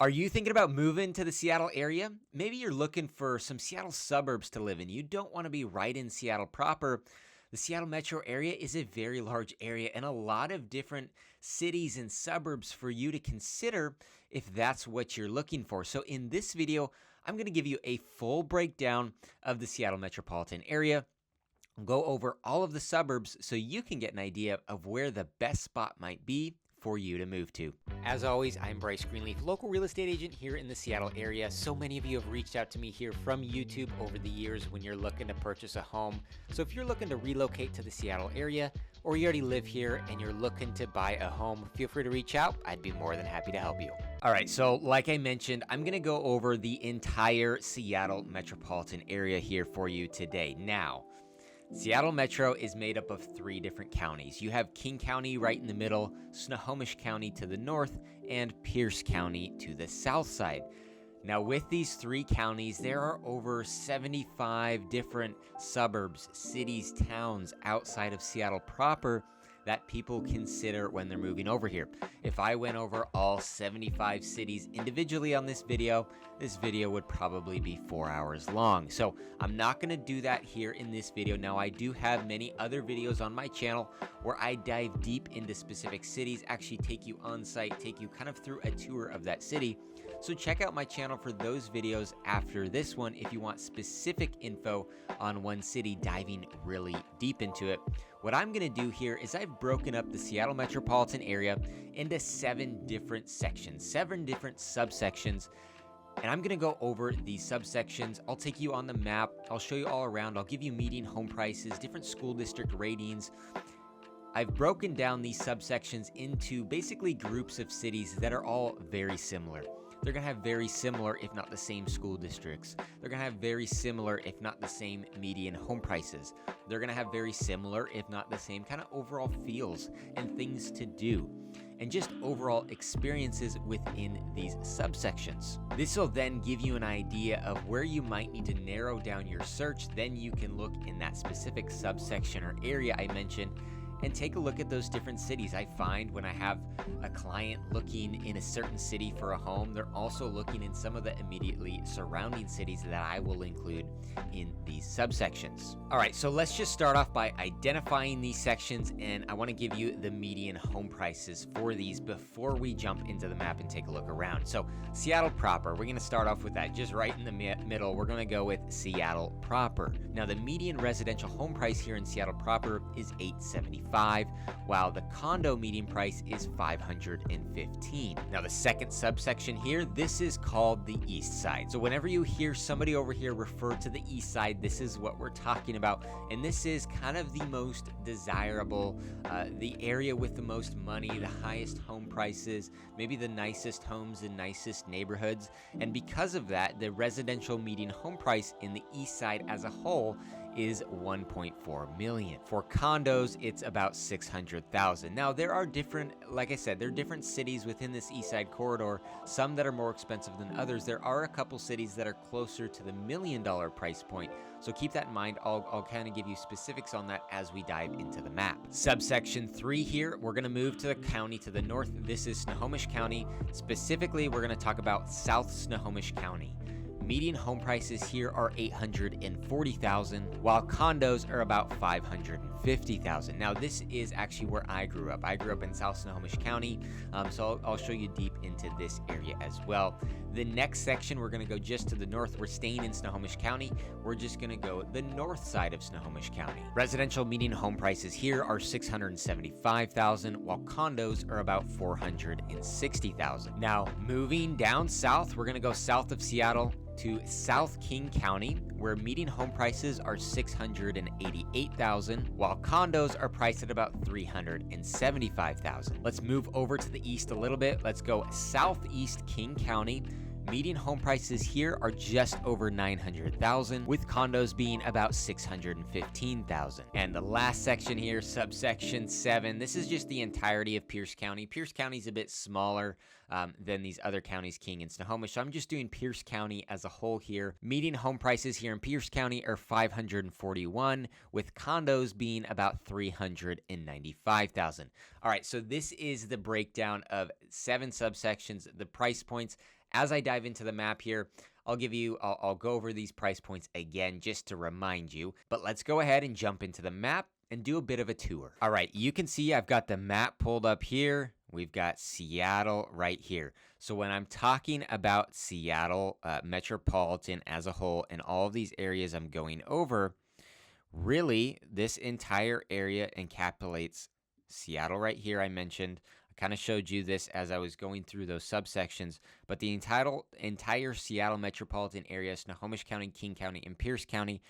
Are you thinking about moving to the Seattle area? Maybe you're looking for some Seattle suburbs to live in. You don't want to be right in Seattle proper. The Seattle metro area is a very large area and a lot of different cities and suburbs for you to consider if that's what you're looking for. So in this video, I'm going to give you a full breakdown of the Seattle metropolitan area. Go over all of the suburbs so you can get an idea of where the best spot might be for you to move to. As always, I'm Bryce Greenleaf, local real estate agent here in the Seattle area. So many of you have reached out to me here from YouTube over the years when you're looking to purchase a home. So if you're looking to relocate to the Seattle area, or you already live here and you're looking to buy a home, feel free to reach out. I'd be more than happy to help you. All right, so like I mentioned, I'm gonna go over the entire Seattle metropolitan area here for you today. Now, Seattle Metro is made up of 3 different counties. You have King County right in the middle, Snohomish County to the north, and Pierce County to the south side. Now, with these 3 counties, there are over 75 different suburbs, cities, towns outside of Seattle proper that people consider when they're moving over here. If I went over all 75 cities individually on this video would probably be 4 hours long. So I'm not gonna do that here in this video. Now, I do have many other videos on my channel where I dive deep into specific cities, actually take you on site, take you kind of through a tour of that city. So check out my channel for those videos after this one if you want specific info on one city, diving really deep into it. What I'm gonna do here is I've broken up the Seattle metropolitan area into 7 different sections, 7 different subsections. And I'm gonna go over these subsections. I'll take you on the map. I'll show you all around. I'll give you median home prices, different school district ratings. I've broken down these subsections into basically groups of cities that are all very similar. They're gonna have very similar, if not the same school districts. They're gonna have very similar, if not the same median home prices. They're gonna have very similar, if not the same kind of overall feels and things to do, and just overall experiences within these subsections. This will then give you an idea of where you might need to narrow down your search. Then you can look in that specific subsection or area I mentioned and take a look at those different cities. I find when I have a client looking in a certain city for a home, they're also looking in some of the immediately surrounding cities that I will include in these subsections. All right, so let's just start off by identifying these sections, and I want to give you the median home prices for these before we jump into the map and take a look around. So Seattle proper, we're going to start off with that just right in the middle. We're going to go with Seattle proper. Now, the median residential home price here in Seattle proper is $875. While the condo median price is $515. Now, the second subsection here, this is called the East Side. So whenever you hear somebody over here refer to the East Side, this is what we're talking about. And this is kind of the most desirable, the area with the most money, the highest home prices, maybe the nicest homes and nicest neighborhoods. And because of that, the residential median home price in the East Side as a whole is $1.4 million. For condos, it's about $600,000. Now, there are different, like I said, there are different cities within this East Side corridor, some that are more expensive than others. There are a couple cities that are closer to the $1 million price point. So keep that in mind. I'll kind of give you specifics on that as we dive into the map. Subsection 3 here, we're gonna move to the county to the north. This is Snohomish County. Specifically, we're gonna talk about South Snohomish County. Median home prices here are $840,000, while condos are about $550,000. Now, this is actually where I grew up. I grew up in South Snohomish County, so I'll show you deep into this area as well. The next section, we're gonna go just to the north. We're staying in Snohomish County. We're just gonna go the north side of Snohomish County. Residential median home prices here are $675,000, while condos are about $460,000. Now, moving down south, we're gonna go south of Seattle to South King County, where median home prices are $688,000, while condos are priced at about $375,000. Let's move over to the east a little bit. Let's go southeast King County. Median home prices here are just over $900,000, with condos being about $615,000. And the last section here, subsection 7, this is just the entirety of Pierce County. Pierce County is a bit smaller than these other counties, King and Snohomish. So I'm just doing Pierce County as a whole here. Median home prices here in Pierce County are $541,000, with condos being about $395,000. All right, so this is the breakdown of 7 subsections, the price points, As I dive into the map here, I'll go over these price points again just to remind you, but let's go ahead and jump into the map and do a bit of a tour. All right, you can see I've got the map pulled up here. We've got Seattle right here. So when I'm talking about Seattle Metropolitan as a whole and all of these areas I'm going over, really this entire area encapsulates Seattle right here. I mentioned, I kind of showed you this as I was going through those subsections, but the entire Seattle metropolitan area, Snohomish County, King County, and Pierce County,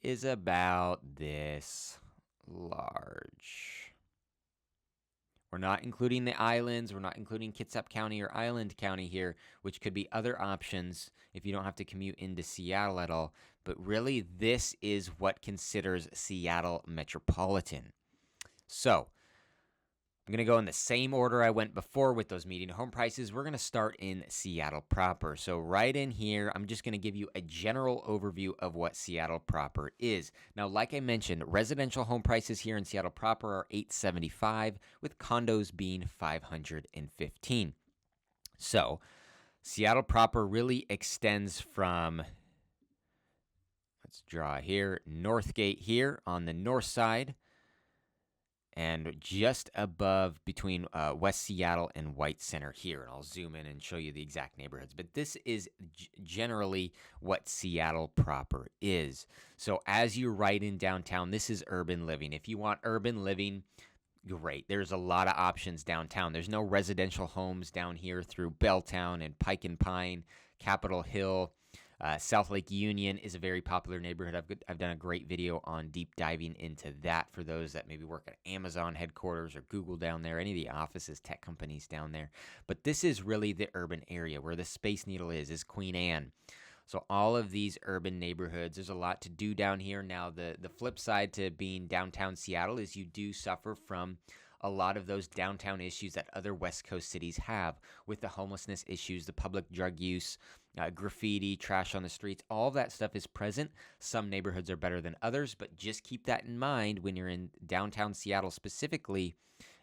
is about this large. We're not including the islands. We're not including Kitsap County or Island County here, which could be other options if you don't have to commute into Seattle at all. But really, this is what considers Seattle Metropolitan. So I'm going to go in the same order I went before with those median home prices. We're going to start in Seattle proper. So right in here, I'm just going to give you a general overview of what Seattle proper is. Now, like I mentioned, residential home prices here in Seattle proper are $875, with condos being $515. So Seattle proper really extends from, let's draw here, Northgate here on the north side, and just above between West Seattle and White Center here. And I'll zoom in and show you the exact neighborhoods. But this is generally what Seattle proper is. So as you ride in downtown, this is urban living. If you want urban living, great. There's a lot of options downtown. There's no residential homes down here through Belltown and Pike and Pine, Capitol Hill. South Lake Union is a very popular neighborhood. I've done a great video on deep diving into that for those that maybe work at Amazon headquarters or Google down there, any of the offices, tech companies down there. But this is really the urban area where the Space Needle is Queen Anne. So all of these urban neighborhoods, there's a lot to do down here. Now, the flip side to being downtown Seattle is you do suffer from a lot of those downtown issues that other West Coast cities have, with the homelessness issues, the public drug use, graffiti, trash on the streets. All of that stuff is present. Some neighborhoods are better than others, but just keep that in mind when you're in downtown Seattle specifically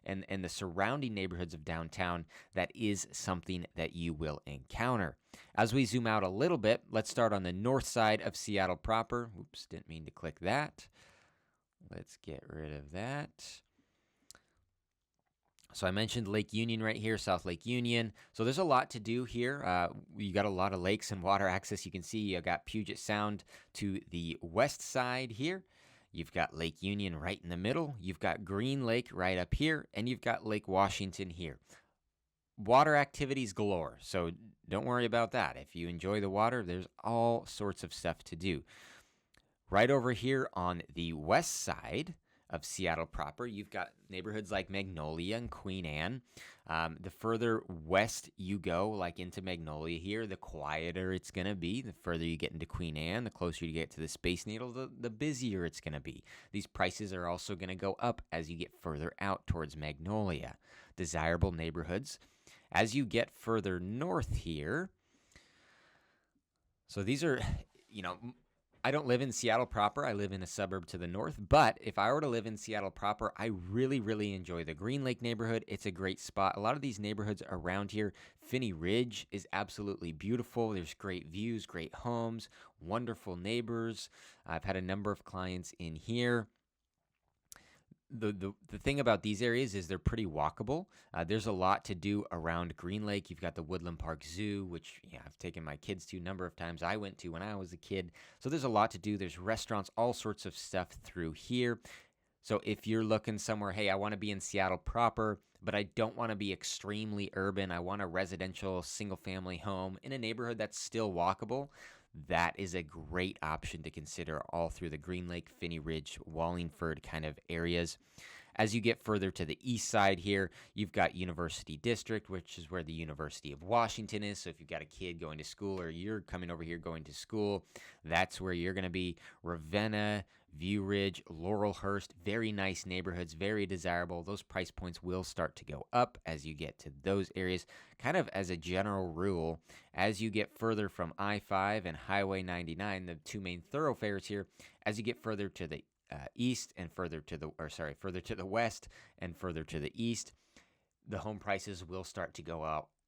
and the surrounding neighborhoods of downtown. That is something that you will encounter. As we zoom out a little bit, let's start on the north side of Seattle proper. Oops, didn't mean to click that. Let's get rid of that. So I mentioned Lake Union right here, South Lake Union. So there's a lot to do here. You got a lot of lakes and water access. You can see you got Puget Sound to the west side here. You've got Lake Union right in the middle. You've got Green Lake right up here, and you've got Lake Washington here. Water activities galore, so don't worry about that. If you enjoy the water, there's all sorts of stuff to do. Right over here on the west side of Seattle proper, you've got neighborhoods like Magnolia and Queen Anne. The further west you go, like into Magnolia here, the quieter it's going to be. The further you get into Queen Anne, the closer you get to the Space Needle, the busier it's going to be. These prices are also going to go up as you get further out towards Magnolia. Desirable neighborhoods. As you get further north here, so these are, I don't live in Seattle proper. I live in a suburb to the north. But if I were to live in Seattle proper, I really, really enjoy the Green Lake neighborhood. It's a great spot. A lot of these neighborhoods around here, Finney Ridge is absolutely beautiful. There's great views, great homes, wonderful neighbors. I've had a number of clients in here. The thing about these areas is they're pretty walkable. There's a lot to do around Green Lake. You've got the Woodland Park Zoo, which I've taken my kids to a number of times. I went to when I was a kid. So there's a lot to do. There's restaurants, all sorts of stuff through here. So if you're looking somewhere, hey, I want to be in Seattle proper, but I don't want to be extremely urban. I want a residential single-family home in a neighborhood that's still walkable. That is a great option to consider all through the Green Lake, Finney Ridge, Wallingford kind of areas. As you get further to the east side here, you've got University District, which is where the University of Washington is. So if you've got a kid going to school or you're coming over here going to school, that's where you're going to be. Ravenna, View Ridge, Laurelhurst, very nice neighborhoods, very desirable. Those price points will start to go up as you get to those areas. Kind of as a general rule, as you get further from I-5 and Highway 99, the two main thoroughfares here, as you get further to the east and further to the west and further to the east, the home prices will start to go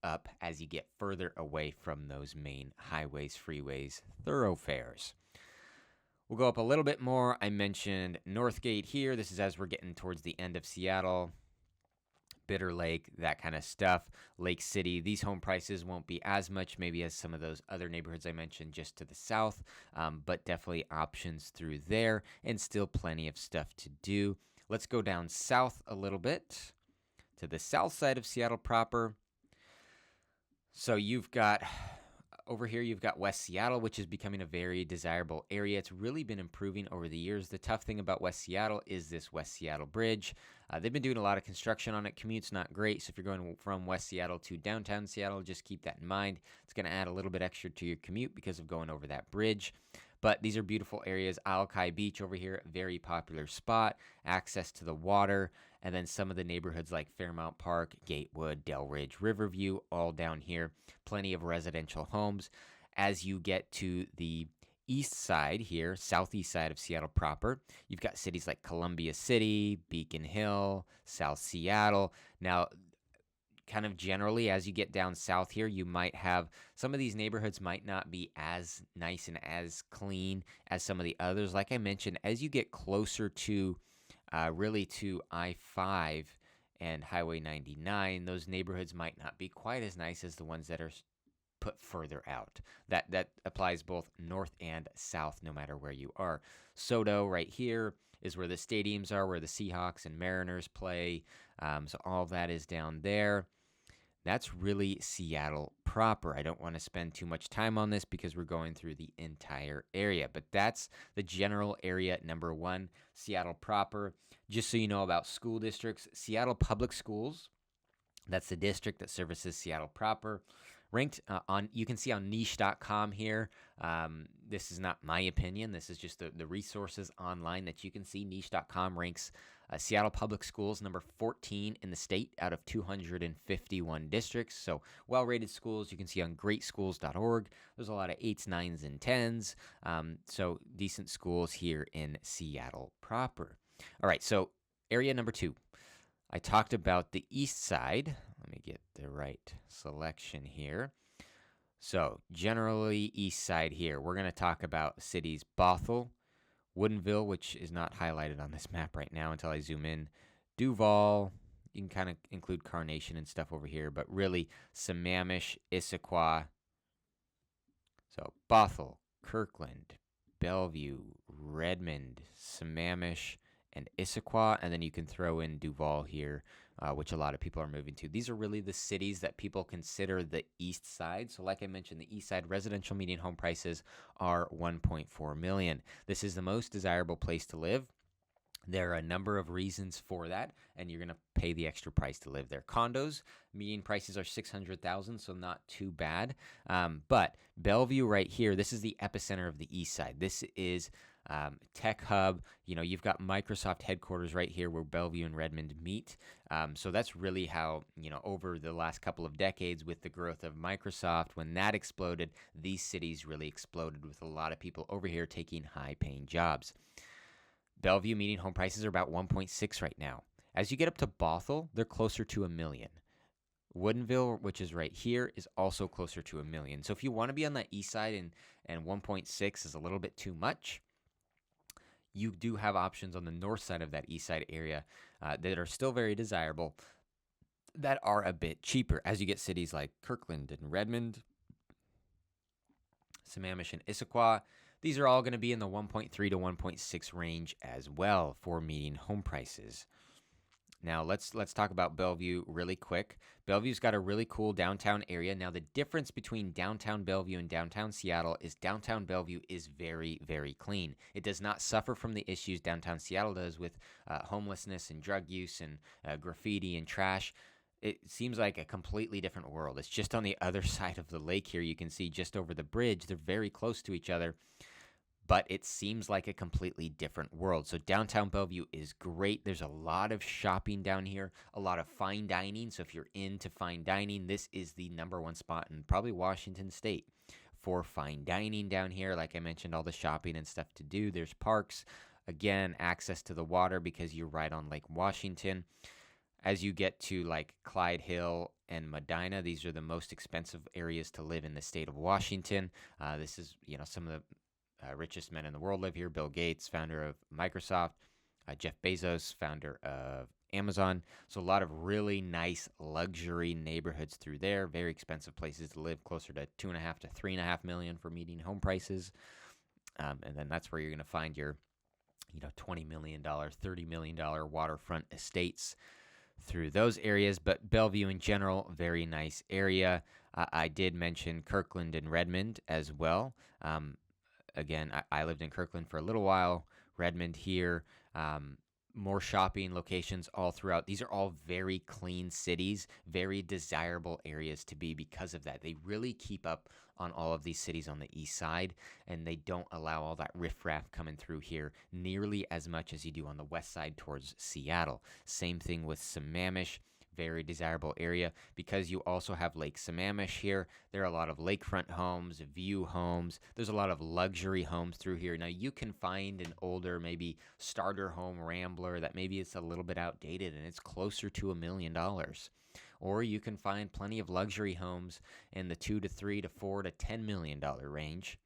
up as you get further away from those main highways, freeways, thoroughfares. We'll go up a little bit more. I mentioned Northgate here. This is as we're getting towards the end of Seattle. Bitter Lake, that kind of stuff. Lake City, these home prices won't be as much maybe as some of those other neighborhoods I mentioned just to the south, but definitely options through there and still plenty of stuff to do. Let's go down south a little bit to the south side of Seattle proper. So you've got over here, you've got West Seattle, which is becoming a very desirable area. It's really been improving over the years. The tough thing about West Seattle is this West Seattle Bridge. They've been doing a lot of construction on it. Commute's not great, so if you're going from West Seattle to downtown Seattle, just keep that in mind. It's going to add a little bit extra to your commute because of going over that bridge. But these are beautiful areas. Alki Beach over here, very popular spot. Access to the water. And then some of the neighborhoods like Fairmount Park, Gatewood, Delridge, Riverview, all down here. Plenty of residential homes. As you get to the east side here, southeast side of Seattle proper, you've got cities like Columbia City, Beacon Hill, South Seattle. Now, kind of generally, as you get down south here, you might have some of these neighborhoods might not be as nice and as clean as some of the others. Like I mentioned, as you get closer to really to I-5 and Highway 99, those neighborhoods might not be quite as nice as the ones that are put further out. That applies both north and south, no matter where you are. Soto right here is where the stadiums are, where the Seahawks and Mariners play. So all of that is down there. That's really Seattle proper. I don't want to spend too much time on this because we're going through the entire area, but that's the general area number one, Seattle proper. Just so you know about school districts, Seattle Public Schools, that's the district that services Seattle proper. Ranked on, you can see on niche.com here. This is not my opinion. This is just the resources online that you can see. Niche.com ranks Seattle Public Schools number 14 in the state out of 251 districts. So well-rated schools you can see on greatschools.org. There's a lot of 8s, 9s, and 10s. So decent schools here in Seattle proper. All right, so area number 2. I talked about the east side. Let me get the right selection here. So generally east side here. We're going to talk about cities Bothell, Woodinville, which is not highlighted on this map right now until I zoom in, Duval. You can kind of include Carnation and stuff over here, but really Sammamish, Issaquah. So Bothell, Kirkland, Bellevue, Redmond, Sammamish, and Issaquah, and then you can throw in Duval here, which a lot of people are moving to. These are really the cities that people consider the east side. So like I mentioned, the east side residential median home prices are $1.4 million. This is the most desirable place to live. There are a number of reasons for that, and you're going to pay the extra price to live there. Condos, median prices are $600,000, so not too bad. But Bellevue right here, this is the epicenter of the east side. This is tech hub. You know, you've got Microsoft headquarters right here where Bellevue and Redmond meet. So that's really how, you know, over the last couple of decades with the growth of Microsoft, when that exploded, these cities really exploded with a lot of people over here taking high-paying jobs. Bellevue median home prices are about 1.6 right now. As you get up to Bothell, they're closer to $1 million. Woodinville, which is right here, is also closer to $1 million. So if you want to be on that east side and 1.6 is a little bit too much, you do have options on the north side of that east side area that are still very desirable, that are a bit cheaper. As you get cities like Kirkland and Redmond, Sammamish, and Issaquah, these are all going to be in the 1.3 to 1.6 range as well for median home prices. Now let's talk about Bellevue really quick. Bellevue's got a really cool downtown area. Now the difference between downtown Bellevue and downtown Seattle is downtown Bellevue is very, very clean. It does not suffer from the issues downtown Seattle does with homelessness and drug use and graffiti and trash. It seems like a completely different world. It's just on the other side of the lake here. You can see just over the bridge. They're very close to each other, but it seems like a completely different world. So downtown Bellevue is great. There's a lot of shopping down here, a lot of fine dining. So if you're into fine dining, this is the number one spot in probably Washington State for fine dining down here. Like I mentioned, all the shopping and stuff to do. There's parks. Again, access to the water because you're right on Lake Washington. As you get to like Clyde Hill and Medina, these are the most expensive areas to live in the state of Washington. This is, some of the richest men in the world live here. Bill Gates, founder of Microsoft, Jeff Bezos, founder of Amazon. So a lot of really nice luxury neighborhoods through there. Very expensive places to live, closer to 2.5 to 3.5 million for median home prices. And then that's where you're going to find your, $20 million, $30 million waterfront estates through those areas. But Bellevue in general, very nice area. I did mention Kirkland and Redmond as well. Again, I lived in Kirkland for a little while. Redmond here. More shopping locations all throughout. These are all very clean cities, very desirable areas to be because of that. They really keep up on all of these cities on the east side, and they don't allow all that riffraff coming through here nearly as much as you do on the west side towards Seattle. Same thing with Sammamish. Very desirable area because you also have Lake Sammamish here. There are a lot of lakefront homes, view homes. There's a lot of luxury homes through here. Now, you can find an older, maybe starter home rambler that maybe it's a little bit outdated and it's closer to $1 million. Or you can find plenty of luxury homes in the $2 to $3 to $4 to $10 million range.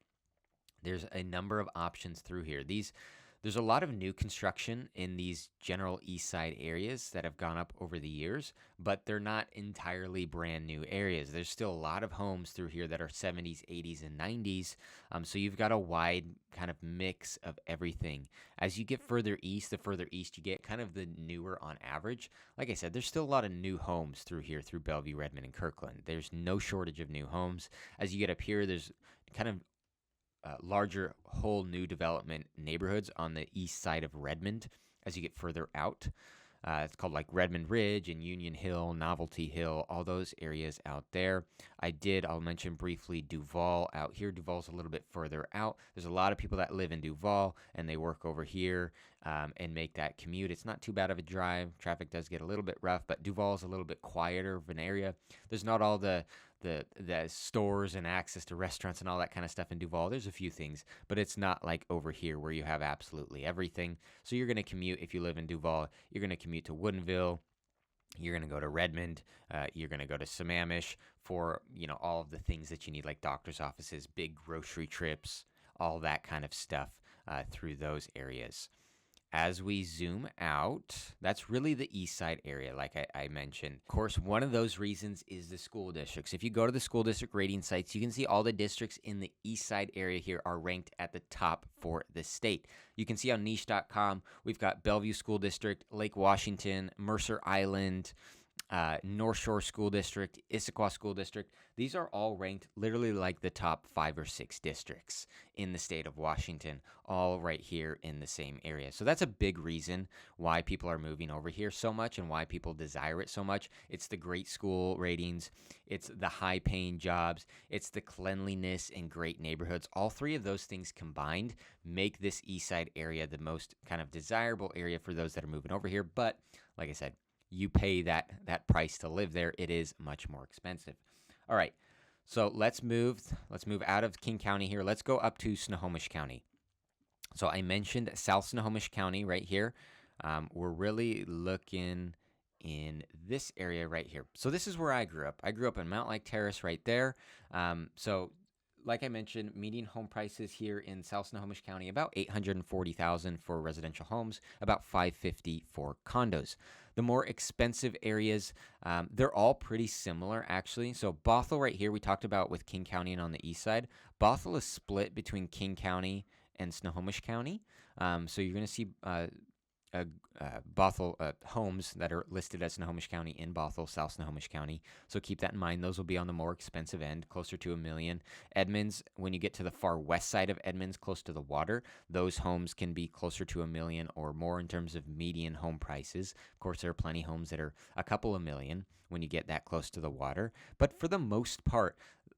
There's a number of options through here. There's a lot of new construction in these general east side areas that have gone up over the years, but they're not entirely brand new areas. There's still a lot of homes through here that are 70s, 80s, and 90s. So you've got a wide kind of mix of everything. As you get further east, the further east you get, kind of the newer on average. Like I said, there's still a lot of new homes through here, through Bellevue, Redmond, and Kirkland. There's no shortage of new homes. As you get up here, there's kind of larger whole new development neighborhoods on the east side of Redmond as you get further out. It's called like Redmond Ridge and Union Hill, Novelty Hill, all those areas out there. I'll mention briefly Duval out here. Duval's a little bit further out. There's a lot of people that live in Duval and they work over here and make that commute. It's not too bad of a drive. Traffic does get a little bit rough, but Duval is a little bit quieter of an area. There's not all the stores and access to restaurants and all that kind of stuff in Duval. There's a few things, but it's not like over here where you have absolutely everything. So you're going to commute, if you live in Duval, you're going to commute to Woodinville. You're going to go to Redmond. You're going to go to Sammamish for, all of the things that you need, like doctor's offices, big grocery trips, all that kind of stuff through those areas. As we zoom out, that's really the east side area, like I mentioned. Of course, one of those reasons is the school districts. If you go to the school district rating sites, you can see all the districts in the east side area here are ranked at the top for the state. You can see on niche.com, we've got Bellevue School District, Lake Washington, Mercer Island, North Shore School District, Issaquah School District. These are all ranked literally like the top 5 or 6 districts in the state of Washington, all right here in the same area. So that's a big reason why people are moving over here so much and why people desire it so much. It's the great school ratings. It's the high paying jobs. It's the cleanliness and great neighborhoods. All three of those things combined make this east side area the most kind of desirable area for those that are moving over here. But like I said, you pay that price to live there. It is much more expensive. All right, so let's move out of King County here. Let's go up to Snohomish County. So I mentioned South Snohomish County right here. We're really looking in this area right here. So this is where I grew up. I grew up in Mount Lake Terrace right there. So like I mentioned, median home prices here in South Snohomish County, about $840,000 for residential homes, about $550,000 for condos. The more expensive areas, they're all pretty similar, actually. So Bothell right here, we talked about with King County and on the east side. Bothell is split between King County and Snohomish County. So you're going to see Bothell homes that are listed as Snohomish County in Bothell, South Snohomish County. So keep that in mind. Those will be on the more expensive end, closer to $1 million. Edmonds, when you get to the far west side of Edmonds, close to the water, those homes can be closer to $1 million or more in terms of median home prices. Of course, there are plenty of homes that are a couple of million when you get that close to the water. But for the most part,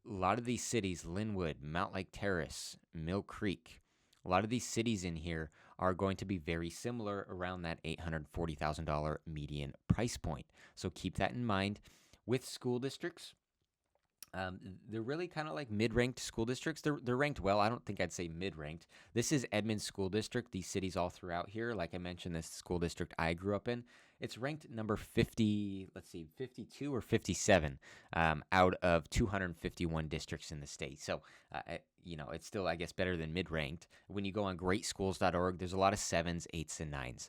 a lot of these cities, Linwood, Mount Lake Terrace, Mill Creek, a lot of these cities in here are going to be very similar around that $840,000 median price point. So keep that in mind. With school districts, they're really kind of like mid-ranked school districts. They're ranked well. I don't think I'd say mid-ranked. This is Edmonds School District. These cities all throughout here, like I mentioned, this school district I grew up in. It's ranked number 50, let's see, 52 or 57 out of 251 districts in the state. So, it's still, I guess, better than mid-ranked. When you go on greatschools.org, there's a lot of 7s, 8s, and 9s.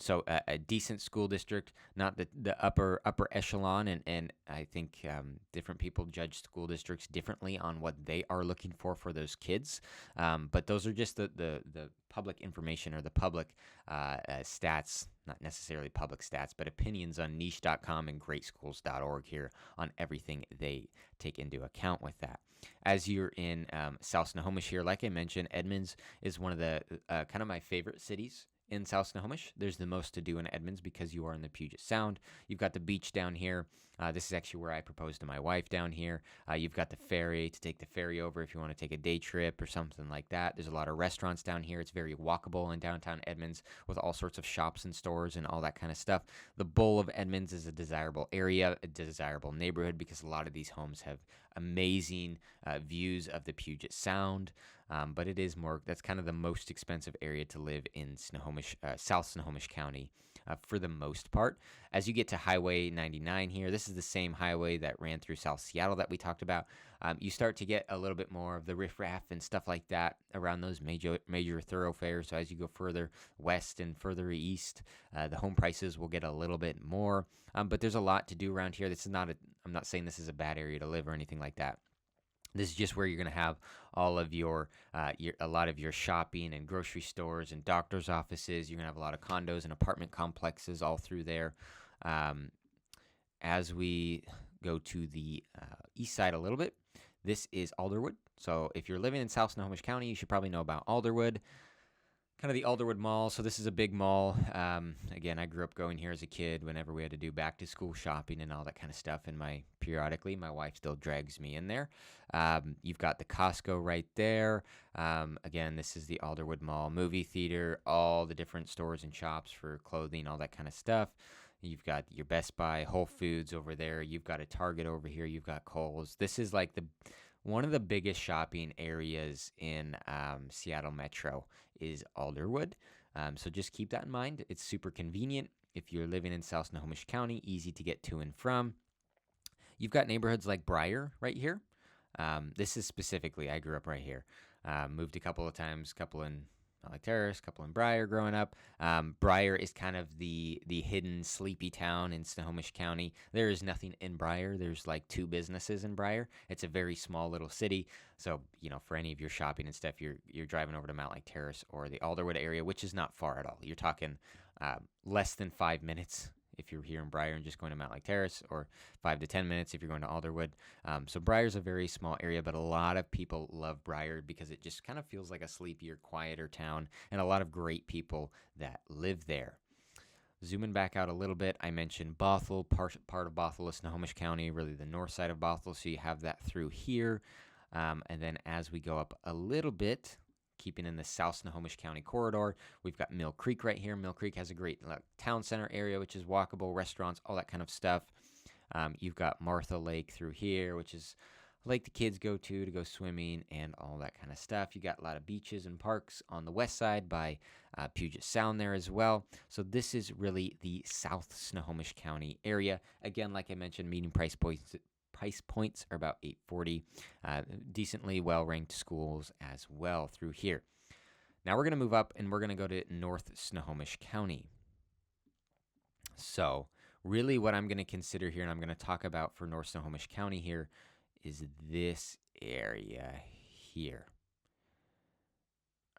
So a decent school district, not the upper echelon, and I think different people judge school districts differently on what they are looking for those kids. But those are just the public information or the public stats, not necessarily public stats, but opinions on niche.com and greatschools.org here on everything they take into account with that. As you're in South Snohomish here, like I mentioned, Edmonds is one of the kind of my favorite cities in South Snohomish. There's the most to do in Edmonds because you are in the Puget Sound. You've got the beach down here. This is actually where I proposed to my wife down here. You've got the ferry to take the ferry over if you want to take a day trip or something like that. There's a lot of restaurants down here. It's very walkable in downtown Edmonds with all sorts of shops and stores and all that kind of stuff. The Bowl of Edmonds is a desirable area, a desirable neighborhood because a lot of these homes have amazing views of the Puget Sound. But it is that's kind of the most expensive area to live in Snohomish, South Snohomish County for the most part. As you get to Highway 99 here, this is the same highway that ran through South Seattle that we talked about. You start to get a little bit more of the riffraff and stuff like that around those major thoroughfares. So as you go further west and further east, the home prices will get a little bit more. But there's a lot to do around here. I'm not saying this is a bad area to live or anything like that. This is just where you're going to have all of a lot of your shopping and grocery stores and doctor's offices. You're going to have a lot of condos and apartment complexes all through there. As we go to the east side a little bit, this is Alderwood. So if you're living in South Snohomish County, you should probably know about Alderwood. Kind of the Alderwood Mall. So this is a big mall. Again, I grew up going here as a kid whenever we had to do back to school shopping and all that kind of stuff. And periodically, my wife still drags me in there. You've got the Costco right there. Again, this is the Alderwood Mall movie theater, all the different stores and shops for clothing, all that kind of stuff. You've got your Best Buy, Whole Foods over there. You've got a Target over here. You've got Kohl's. This is like one of the biggest shopping areas in Seattle Metro is Alderwood. So just keep that in mind. It's super convenient if you're living in South Snohomish County, easy to get to and from. You've got neighborhoods like Briar right here. This is specifically, I grew up right here. Moved a couple of times, couple in Lake Terrace, couple in Briar growing up. Briar is kind of the hidden sleepy town in Snohomish County. There is nothing in Briar. There's like 2 businesses in Briar. It's a very small little city. So, for any of your shopping and stuff, you're driving over to Mount Lake Terrace or the Alderwood area, which is not far at all. You're talking less than 5 minutes if you're here in Briar and just going to Mount Lake Terrace, or 5 to 10 minutes if you're going to Alderwood. So Briar's a very small area, but a lot of people love Briar because it just kind of feels like a sleepier, quieter town, and a lot of great people that live there. Zooming back out a little bit, I mentioned Bothell. Part of Bothell is Snohomish County, really the north side of Bothell, so you have that through here. And then as we go up a little bit, keeping in the South Snohomish County corridor, we've got Mill Creek right here. Mill Creek has a great town center area, which is walkable, restaurants, all that kind of stuff. You've got Martha Lake through here, which is a lake the kids go to go swimming and all that kind of stuff. You got a lot of beaches and parks on the west side by Puget Sound there as well. So this is really the South Snohomish County area. Again, like I mentioned, median price points are about $840. Decently well-ranked schools as well through here. Now we're going to move up and we're going to go to North Snohomish County. So really what I'm going to consider here and I'm going to talk about for North Snohomish County here is this area here.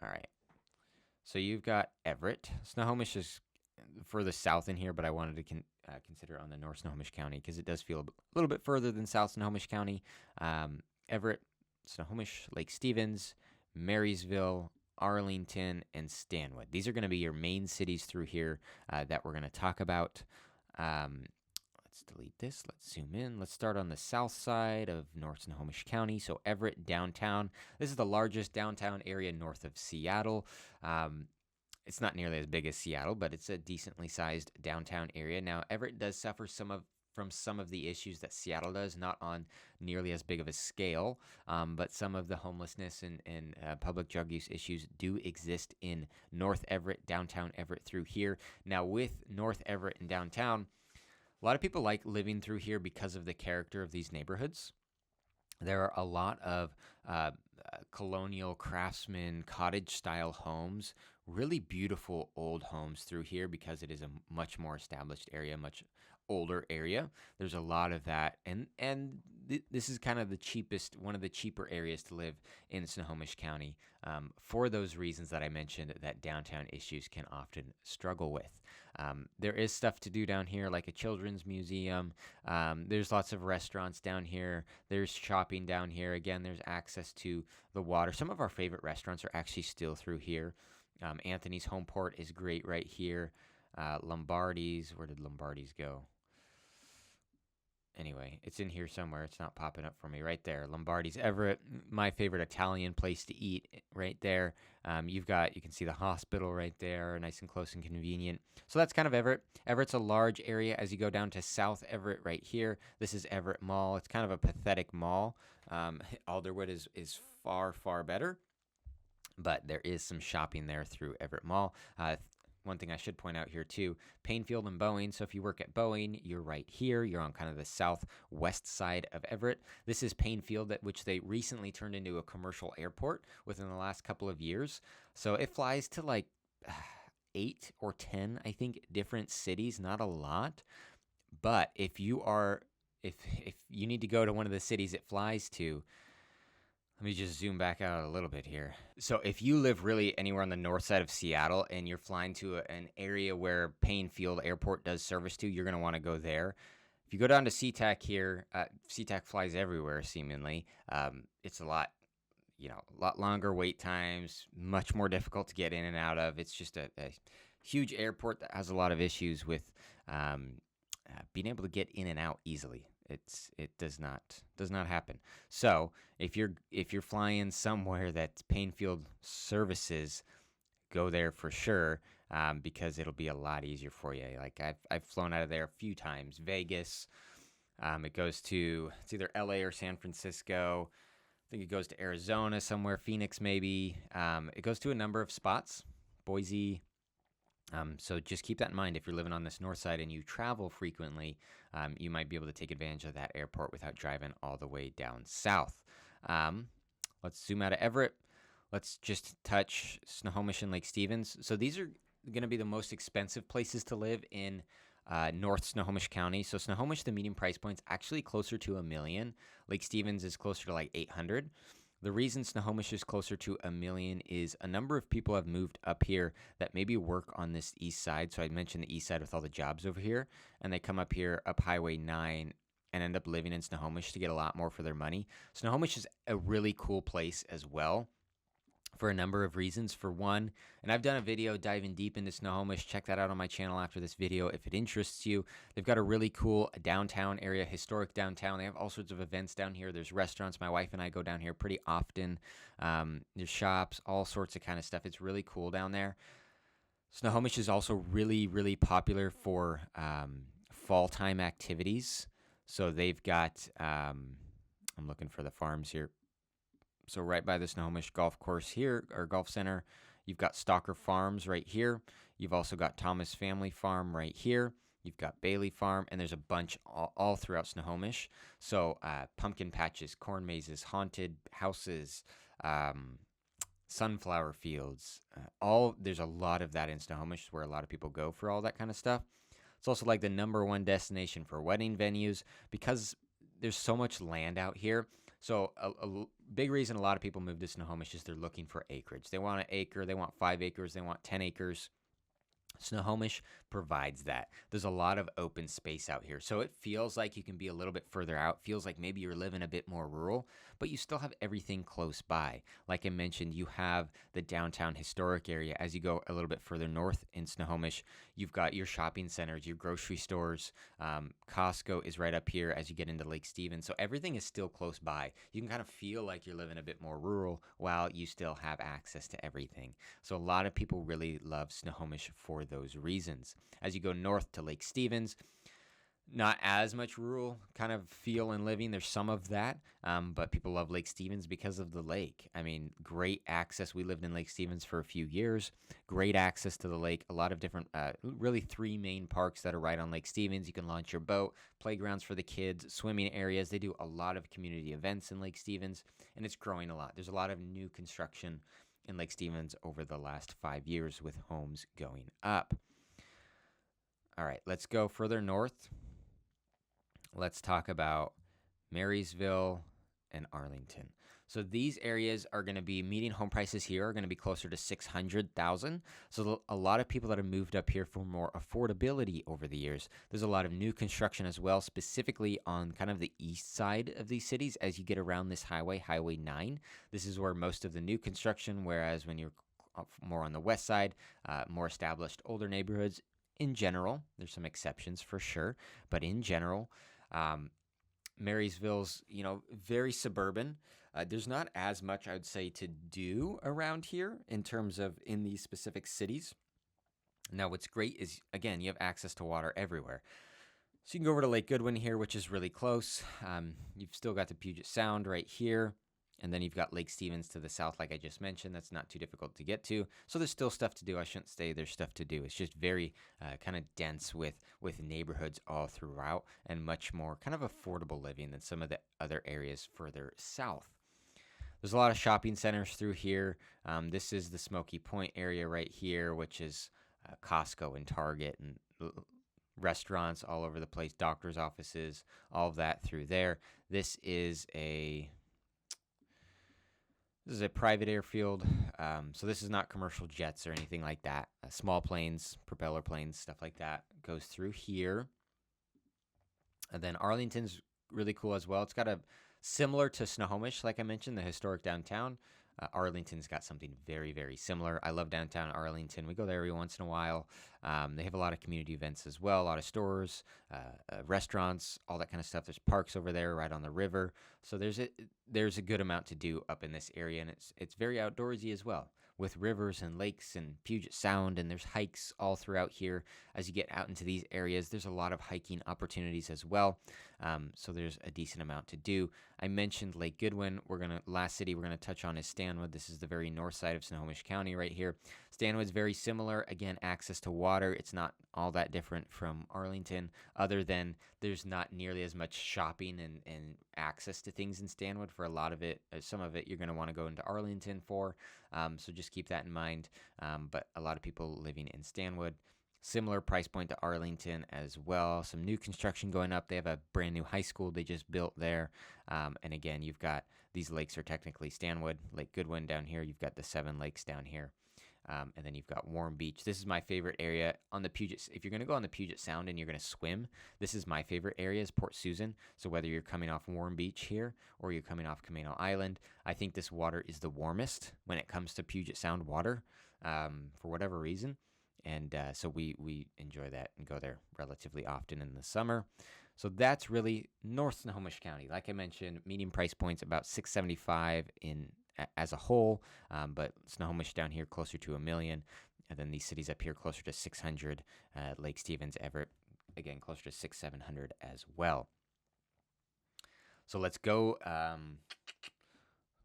All right. So you've got Everett. Snohomish is further south in here, but I wanted to consider on the North Snohomish County because it does feel a little bit further than South Snohomish County. Everett, Snohomish, Lake Stevens, Marysville, Arlington, and Stanwood. These are going to be your main cities through here that we're going to talk about. Let's delete this. Let's zoom in. Let's start on the south side of North Snohomish County. So Everett downtown. This is the largest downtown area north of Seattle. It's not nearly as big as Seattle, but it's a decently sized downtown area. Now, Everett does suffer some of from some of the issues that Seattle does, not on nearly as big of a scale, but some of the homelessness and public drug use issues do exist in North Everett, downtown Everett through here. Now, with North Everett and downtown, a lot of people like living through here because of the character of these neighborhoods. There are a lot of colonial craftsman cottage style homes, really beautiful old homes through here because it is a much more established area, much older area. There's a lot of that, and this is kind of the cheapest, one of the cheaper areas to live in Snohomish County, for those reasons that I mentioned that downtown issues can often struggle with. There is stuff to do down here, like a children's museum. There's lots of restaurants down here. There's shopping down here. Again, there's access to the water. Some of our favorite restaurants are actually still through here. Anthony's Home Port is great right here. Lombardi's, where did Lombardi's go? Anyway, it's in here somewhere. It's not popping up for me. Right there, Lombardi's Everett, my favorite Italian place to eat right there. You can see the hospital right there, nice and close and convenient. So that's kind of Everett. Everett's a large area as you go down to South Everett right here. This is Everett Mall. It's kind of a pathetic mall. Alderwood is far, far better, but there is some shopping there through Everett Mall. One thing I should point out here too, Painfield and Boeing. So if you work at Boeing, you're right here. You're on kind of the southwest side of Everett. This is Painfield, which they recently turned into a commercial airport within the last couple of years. So it flies to like 8 or 10, I think, different cities. Not a lot, but if you need to go to one of the cities it flies to. Let me just zoom back out a little bit here. So if you live really anywhere on the north side of Seattle and you're flying to an area where Painfield Airport does service to, you're going to want to go there. If you go down to SeaTac here, SeaTac flies everywhere seemingly. It's a lot longer wait times, much more difficult to get in and out of. It's just a huge airport that has a lot of issues with being able to get in and out easily. It does not happen. So if you're flying somewhere that Painfield services, go there for sure, because it'll be a lot easier for you. Like I've flown out of there a few times. Vegas, it goes to, it's either LA or San Francisco. I think it goes to Arizona somewhere, Phoenix maybe. It goes to a number of spots, Boise. So just keep that in mind. If you're living on this north side and you travel frequently, you might be able to take advantage of that airport without driving all the way down south. Let's zoom out of Everett. Let's just touch Snohomish and Lake Stevens. So these are going to be the most expensive places to live in North Snohomish County. So Snohomish, the median price point is actually closer to $1 million. Lake Stevens is closer to like 800. The reason Snohomish is closer to $1 million is a number of people have moved up here that maybe work on this east side. So I mentioned the east side with all the jobs over here, and they come up here up Highway 9 and end up living in Snohomish to get a lot more for their money. Snohomish is a really cool place as well for a number of reasons. For one, and I've done a video diving deep into Snohomish. Check that out on my channel after this video if it interests you. They've got a really cool downtown area, historic downtown. They have all sorts of events down here. There's restaurants. My wife and I go down here pretty often. There's shops, all sorts of kind of stuff. It's really cool down there. Snohomish is also really, really popular for fall time activities. So they've got, I'm looking for the farms here. So right by the Snohomish Golf Course here, or Golf Center, you've got Stalker Farms right here. You've also got Thomas Family Farm right here. You've got Bailey Farm, and there's a bunch all throughout Snohomish. So pumpkin patches, corn mazes, haunted houses, sunflower fields. There's a lot of that in Snohomish, where a lot of people go for all that kind of stuff. It's also like the #1 destination for wedding venues because there's so much land out here. So a big reason a lot of people move to Snohomish is they're looking for acreage. They want an acre, they want 5 acres, they want 10 acres. Snohomish provides that. There's a lot of open space out here. So it feels like you can be a little bit further out. Feels like maybe you're living a bit more rural, but you still have everything close by. Like I mentioned, you have the downtown historic area. As you go a little bit further north in Snohomish, you've got your shopping centers, your grocery stores. Costco is right up here as you get into Lake Stevens. So everything is still close by. You can kind of feel like you're living a bit more rural while you still have access to everything. So a lot of people really love Snohomish for those reasons. As you go north to Lake Stevens, Not as much rural kind of feel and living. There's some of that, but people love Lake Stevens because of the lake. I mean, great access. We lived in Lake Stevens for a few years. Great access to the lake. A lot of different, really three main parks that are right on Lake Stevens. You can launch your boat, playgrounds for the kids, swimming areas. They do a lot of community events in Lake Stevens, and it's growing a lot. There's a lot of new construction in Lake Stevens over the last 5 years with homes going up. All right, let's go further north. Let's talk about Marysville and Arlington. So these areas are going to be median home prices here are going to be closer to $600,000. So a lot of people that have moved up here for more affordability over the years. There's a lot of new construction as well, specifically on kind of the east side of these cities as you get around this highway, Highway 9. This is where most of the new construction, whereas when you're more on the west side, more established older neighborhoods in general. There's some exceptions for sure, but in general, Marysville's, very suburban. There's not as much, I would say, to do around here in terms of in these specific cities. Now, what's great is, again, you have access to water everywhere. So you can go over to Lake Goodwin here, which is really close. You've still got the Puget Sound right here. And then you've got Lake Stevens to the south, like I just mentioned. That's not too difficult to get to. So there's still stuff to do. I shouldn't say there's stuff to do. It's just very kind of dense with neighborhoods all throughout and much more kind of affordable living than some of the other areas further south. There's a lot of shopping centers through here. This is the Smoky Point area right here, which is Costco and Target and restaurants all over the place, doctor's offices, all of that through there. This is a private airfield, so this is not commercial jets or anything like that. Small planes, propeller planes, stuff like that goes through here. And then Arlington's really cool as well. It's got similar to Snohomish, like I mentioned, the historic downtown. Arlington's got something very, very similar. I love downtown Arlington. We go there every once in a while. They have a lot of community events as well, a lot of stores, restaurants, all that kind of stuff. There's parks over there right on the river. So there's a good amount to do up in this area, and it's very outdoorsy as well, with rivers and lakes and Puget Sound, and there's hikes all throughout here. As you get out into these areas, there's a lot of hiking opportunities as well. So there's a decent amount to do. I mentioned Lake Goodwin. Last city we're gonna touch on is Stanwood. This is the very north side of Snohomish County right here. Stanwood's very similar. Again, access to water. It's not all that different from Arlington, other than there's not nearly as much shopping and access to things in Stanwood. For a lot of it, some of it you're gonna want to go into Arlington for. So just keep that in mind. But a lot of people living in Stanwood. Similar price point to Arlington as well. Some new construction going up. They have a brand new high school they just built there. And again, you've got these lakes are technically Stanwood, Lake Goodwin down here. You've got the 7 lakes down here. And then you've got Warm Beach. This is my favorite area on the Puget. If you're going to go on the Puget Sound and you're going to swim, this is my favorite area is Port Susan. So whether you're coming off Warm Beach here or you're coming off Camino Island, I think this water is the warmest when it comes to Puget Sound water for whatever reason. And so we enjoy that and go there relatively often in the summer. So that's really North Snohomish County. Like I mentioned, median price points about $675 as a whole, but Snohomish down here closer to $1 million, and then these cities up here closer to 600. Lake Stevens, Everett, again closer to 600-700 as well. So let's go.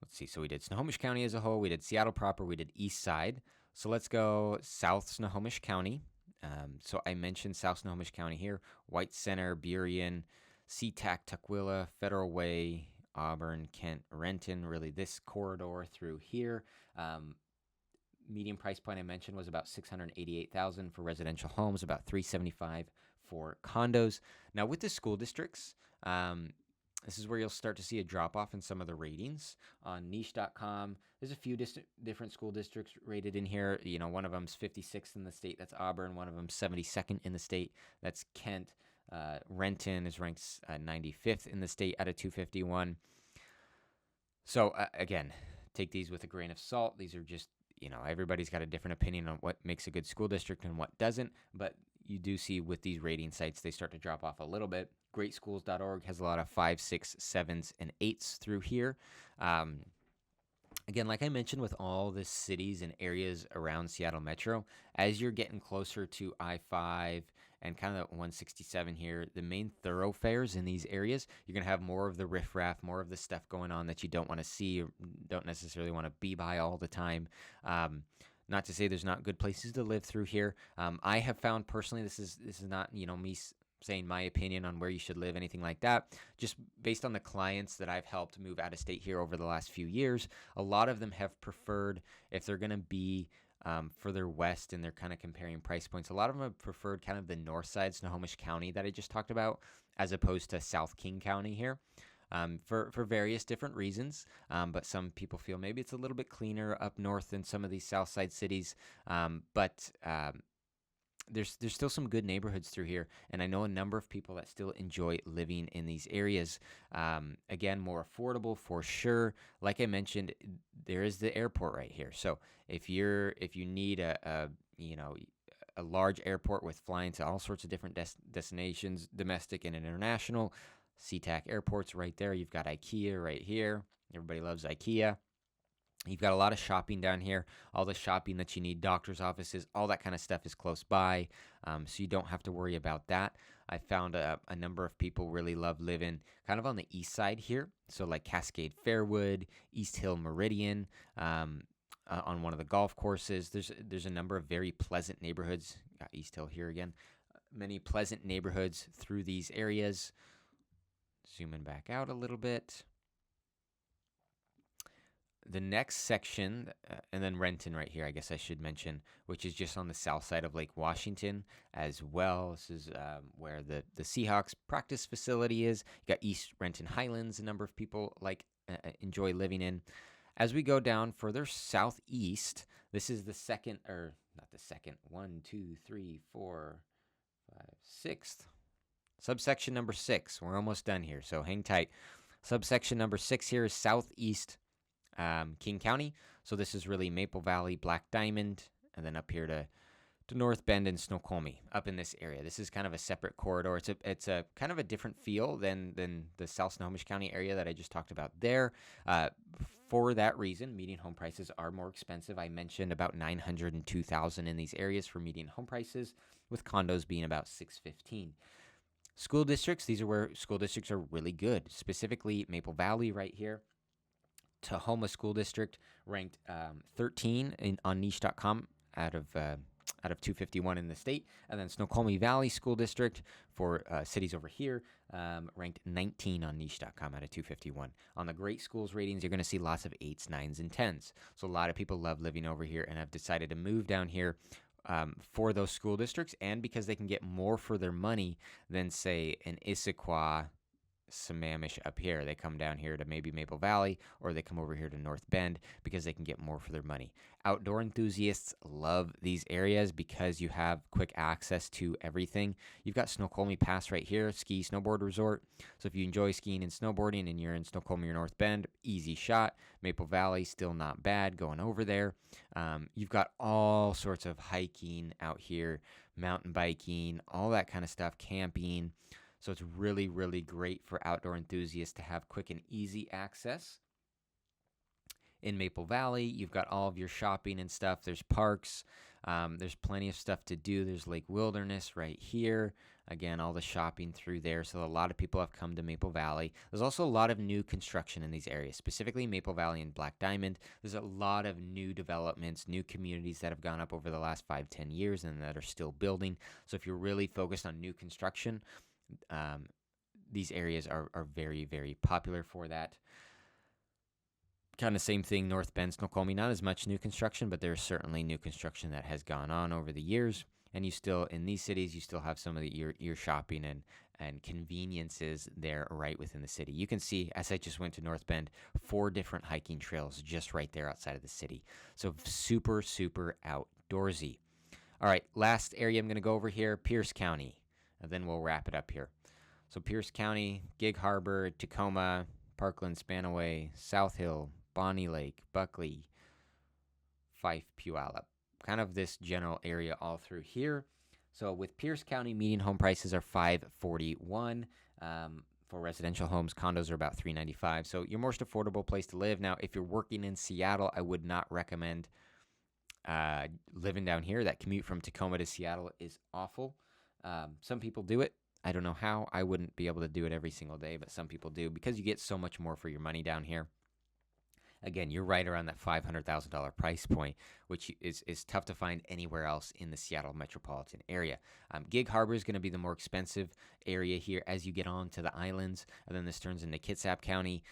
Let's see. So we did Snohomish County as a whole. We did Seattle proper. We did Eastside. So let's go South Snohomish County. So I mentioned South Snohomish County here. White Center, Burien, SeaTac, Tukwila, Federal Way, Auburn, Kent, Renton, really this corridor through here. Median price point I mentioned was about $688,000 for residential homes, about $375,000 for condos. Now with the school districts, this is where you'll start to see a drop-off in some of the ratings. On niche.com, there's a few different school districts rated in here. One of them's 56th in the state. That's Auburn. One of them's 72nd in the state. That's Kent. Renton is ranked 95th in the state out of 251. So, again, take these with a grain of salt. These are just, everybody's got a different opinion on what makes a good school district and what doesn't. But you do see with these rating sites, they start to drop off a little bit. Greatschools.org has a lot of 5, 6, 7s, and 8s through here. Again, like I mentioned with all the cities and areas around Seattle Metro, as you're getting closer to I-5 and kind of 167 here, the main thoroughfares in these areas, you're going to have more of the riffraff, more of the stuff going on that you don't want to see or don't necessarily want to be by all the time. Not to say there's not good places to live through here. I have found personally, this is not, me saying my opinion on where you should live, anything like that. Just based on the clients that I've helped move out of state here over the last few years, a lot of them have preferred, if they're going to be further west and they're kind of comparing price points, a lot of them have preferred kind of the north side, Snohomish County that I just talked about, as opposed to South King County here. For various different reasons, but some people feel maybe it's a little bit cleaner up north than some of these south side cities, but there's still some good neighborhoods through here, and I know a number of people that still enjoy living in these areas. Again, more affordable for sure. Like I mentioned, there is the airport right here, so if you need a large airport with flying to all sorts of different destinations, domestic and international, SeaTac Airport's right there. You've got IKEA right here. Everybody loves IKEA. You've got a lot of shopping down here. All the shopping that you need, doctor's offices, all that kind of stuff is close by, so you don't have to worry about that. I found a number of people really love living kind of on the east side here, so like Cascade Fairwood, East Hill Meridian, on one of the golf courses. There's a number of very pleasant neighborhoods. Got East Hill here again. Many pleasant neighborhoods through these areas. Zooming back out a little bit. The next section, and then Renton right here, I guess I should mention, which is just on the south side of Lake Washington as well. This is where the Seahawks practice facility is. You got East Renton Highlands, a number of people enjoy living in. As we go down further southeast, this is the second, or not the second, 1, 2, 3, 4, 5, sixth. Subsection number 6. We're almost done here, so hang tight. Subsection number 6 here is southeast King County. So this is really Maple Valley, Black Diamond, and then up here to North Bend and Snoqualmie, up in this area. This is kind of a separate corridor. It's a kind of a different feel than the South Snohomish County area that I just talked about there. For that reason, median home prices are more expensive. I mentioned about $902,000 in these areas for median home prices, with condos being about $615,000. School districts, these are where school districts are really good, specifically Maple Valley right here. Tahoma School District ranked 13 on niche.com out of 251 in the state. And then Snoqualmie Valley School District for cities over here ranked 19 on niche.com out of 251. On the great schools ratings, you're going to see lots of 8s, 9s, and 10s. So a lot of people love living over here and have decided to move down here for those school districts, and because they can get more for their money than, say, an Issaquah, Sammamish up here. They come down here to maybe Maple Valley, or they come over here to North Bend because they can get more for their money. Outdoor enthusiasts love these areas because you have quick access to everything. You've got Snoqualmie Pass right here, ski snowboard resort. So if you enjoy skiing and snowboarding and you're in Snoqualmie or North Bend, easy shot. Maple Valley, still not bad going over there. You've got all sorts of hiking out here, mountain biking, all that kind of stuff, camping. So it's really, really great for outdoor enthusiasts to have quick and easy access. In Maple Valley, you've got all of your shopping and stuff. There's parks. There's plenty of stuff to do. There's Lake Wilderness right here. Again, all the shopping through there. So a lot of people have come to Maple Valley. There's also a lot of new construction in these areas, specifically Maple Valley and Black Diamond. There's a lot of new developments, new communities that have gone up over the last 5-10 years and that are still building. So if you're really focused on new construction, these areas are very, very popular for that. Kind of same thing, North Bend, Snoqualmie, not as much new construction, but there's certainly new construction that has gone on over the years. And you still, in these cities, you still have some of your shopping and conveniences there right within the city. You can see, as I just went to North Bend, 4 different hiking trails just right there outside of the city. So super, super outdoorsy. All right, last area I'm going to go over here, Pierce County. And then we'll wrap it up here. So Pierce County, Gig Harbor, Tacoma, Parkland, Spanaway, South Hill, Bonnie Lake, Buckley, Fife, Puyallup. Kind of this general area all through here. So with Pierce County, median home prices are $541 for residential homes. Condos are about $395. So your most affordable place to live. Now, if you're working in Seattle, I would not recommend living down here. That commute from Tacoma to Seattle is awful. Some people do it. I don't know how. I wouldn't be able to do it every single day, but some people do because you get so much more for your money down here. Again, you're right around that $500,000 price point, which is tough to find anywhere else in the Seattle metropolitan area. Gig Harbor is going to be the more expensive area here as you get on to the islands, and then this turns into Kitsap County.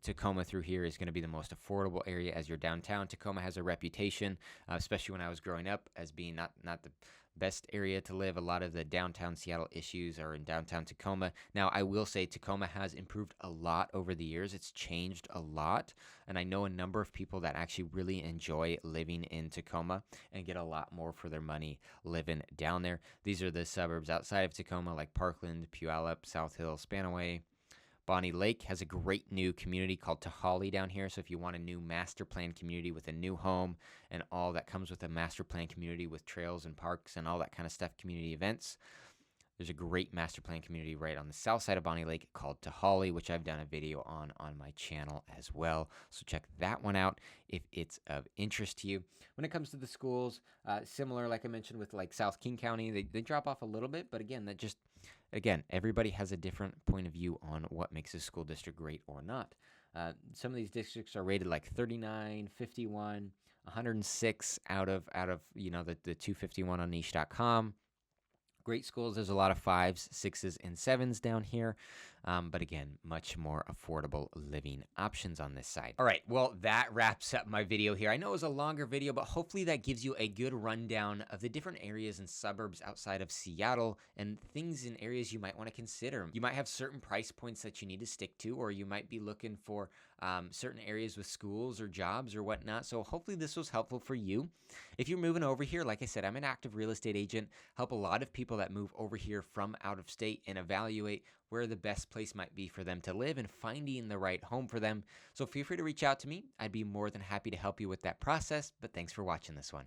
Tacoma through here is going to be the most affordable area as you're downtown. Tacoma has a reputation, especially when I was growing up, as being not the best area to live. A lot of the downtown Seattle issues are in downtown Tacoma. Now, I will say Tacoma has improved a lot over the years. It's changed a lot, and I know a number of people that actually really enjoy living in Tacoma and get a lot more for their money living down there. These are the suburbs outside of Tacoma, like Parkland, Puyallup, South Hill, Spanaway. Bonnie Lake has a great new community called Tahali down here. So if you want a new master plan community with a new home and all that comes with a master plan community with trails and parks and all that kind of stuff, community events, there's a great master plan community right on the south side of Bonnie Lake called Tahali, which I've done a video on my channel as well. So check that one out if it's of interest to you. When it comes to the schools, similar, like I mentioned, with like South King County, they drop off a little bit, but again, everybody has a different point of view on what makes a school district great or not. Some of these districts are rated like 39, 51, 106 out of the 251 on niche.com. Great schools. There's a lot of 5s, 6s, and 7s down here. But again, much more affordable living options on this side. All right, well, that wraps up my video here. I know it was a longer video, but hopefully that gives you a good rundown of the different areas and suburbs outside of Seattle and things in areas you might want to consider. You might have certain price points that you need to stick to, or you might be looking for certain areas with schools or jobs or whatnot. So hopefully this was helpful for you. If you're moving over here, like I said, I'm an active real estate agent, help a lot of people that move over here from out of state and evaluate where the best place might be for them to live and finding the right home for them. So feel free to reach out to me. I'd be more than happy to help you with that process, but thanks for watching this one.